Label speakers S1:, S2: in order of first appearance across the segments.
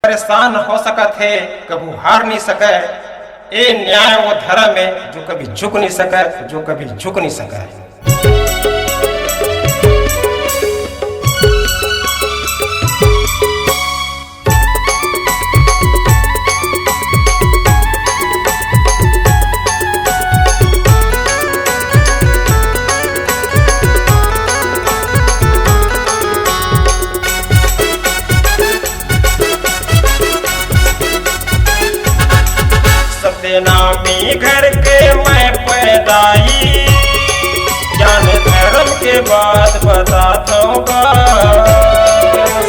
S1: परेशान हो सकत है, कबू हार नहीं सके। ए न्याय वो धर्म है जो कभी झुक नहीं सके, जो कभी झुक नहीं सके। सत्यनामी घर के मैं पैदाई, ज्ञान धर्म के बाद बताता हूँ।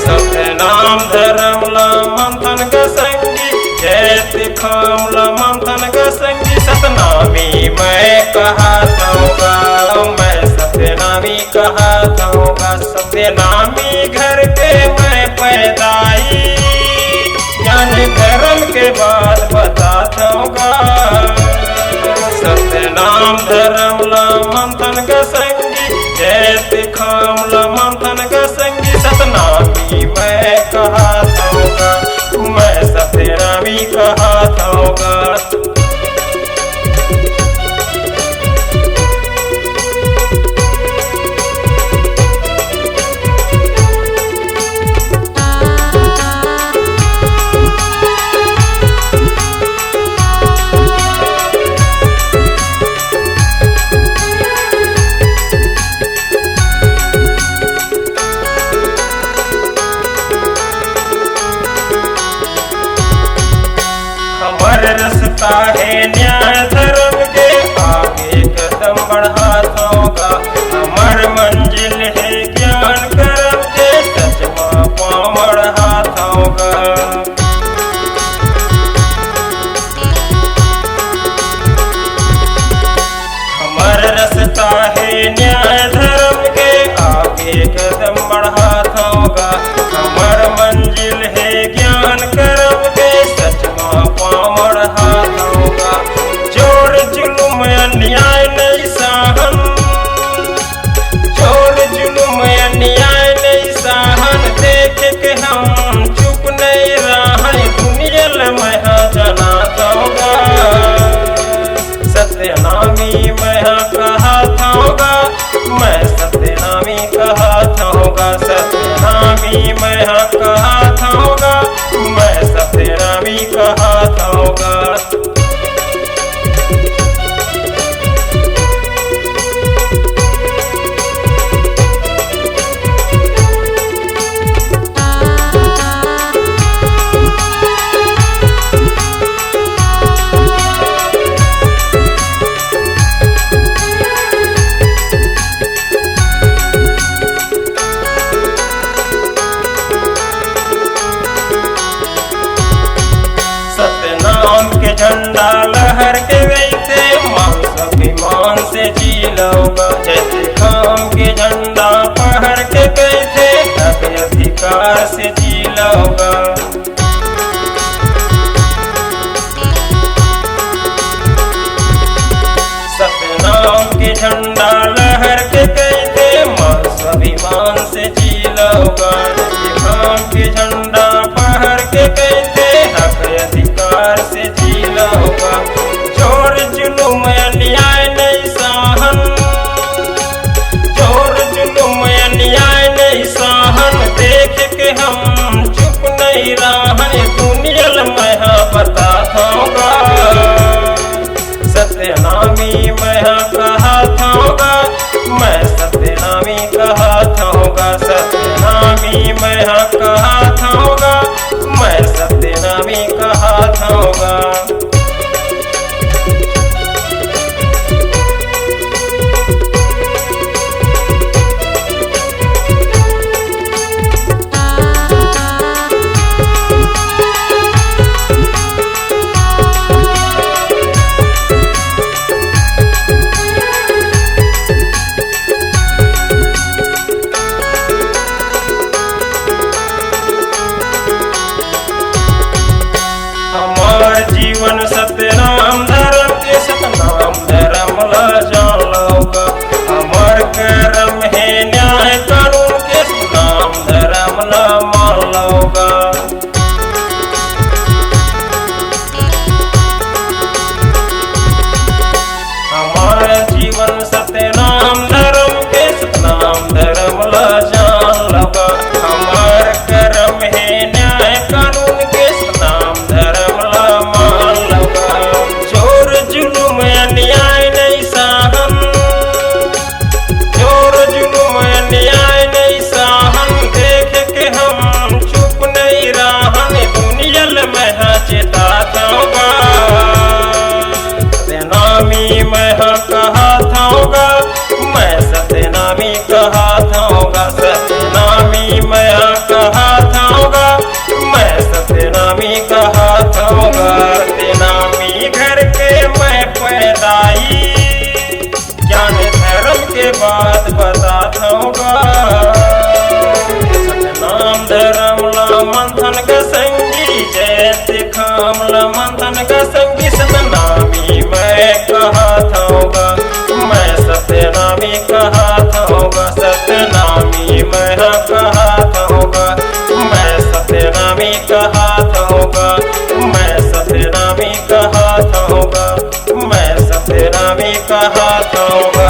S1: सत्यनाम धर्म ला मंथन का संगी, जय खाम ला मंथन का संगी। सतनामी मैं कहता हूँ, मैं सत्यनामी कहता हूँ। सत्यनामी घर के मैं पैदाई, ज्ञान धर्म के बाद बताता हूँ। सत्यनाम धर्म ला मंथन का संगी, जय खाम ला मंथन का संगी। सतनामी मैं कहता हूँ, मैं सत्यनामी कहता हूँ। रास्ता है न्याय धर्म के, आगे कदम बढ़ाता होगा। हमार मंजिल है ज्ञान कर्म के, सच पाँव बढ़ाता होगा। हमार रास्ता है न्याय धर्म के, आगे कदम बढ़ाता होगा। हमार मंजिल है ज्ञान कर्म के, सच पाँव बढ़ाता होगा। जोर जुल्म अन्याय नहीं सहन, जोर जुल्म अन्याय नहीं सहन। देख के हम चुप नहीं रहे, दुनिया में जनाता होगा। सत्यनामी मैं कहता होगा, मैं सत्यनामी कहता होगा। सत्यनामी मैं कहता होगा, मैं सत्यनामी कहता होगा। सत्यनाम के झंडा लहर के वैसे, मान स्वाभिमान से जी लोगा। जैसे काम के झंडा पहर के कैसे, तब अधिकार से जी लोगा। सत्यनाम के झंडा लहर के कैसे, मान स्वाभिमान से जी लोगा। जैसे काम के झंडा पहर के कैसे, अधिकार से जी लोगा। जोर जुल्म अन्याय नहीं सहन, जोर जुल्म अन्याय नहीं सहन। देख के हम चुप नहीं रहे, दुनिया में बताता होगा। सत्यनामी मैं कहता होगा, मैं सत्यनामी कहता होगा। सत्यनामी मैं कहता होगा, मैं सत्यनामी कहता होगा। जीवन सत्यनाम धर्म के, सतनाम धर्म ला जान लोगा। हमार कर्म है न्याय कानून के, सतनाम धर्म ला मान लोगा। का संगी सतनामी मैं कहत हूँगा, मैं सत्यनामी कहत हूँगा, सत्यनामी मैं कहत हूँगा, मैं सत्यनामी कहत हूँगा, मैं सत्यनामी कहत हूँगा, मैं सत्यनामी कहत हूँगा।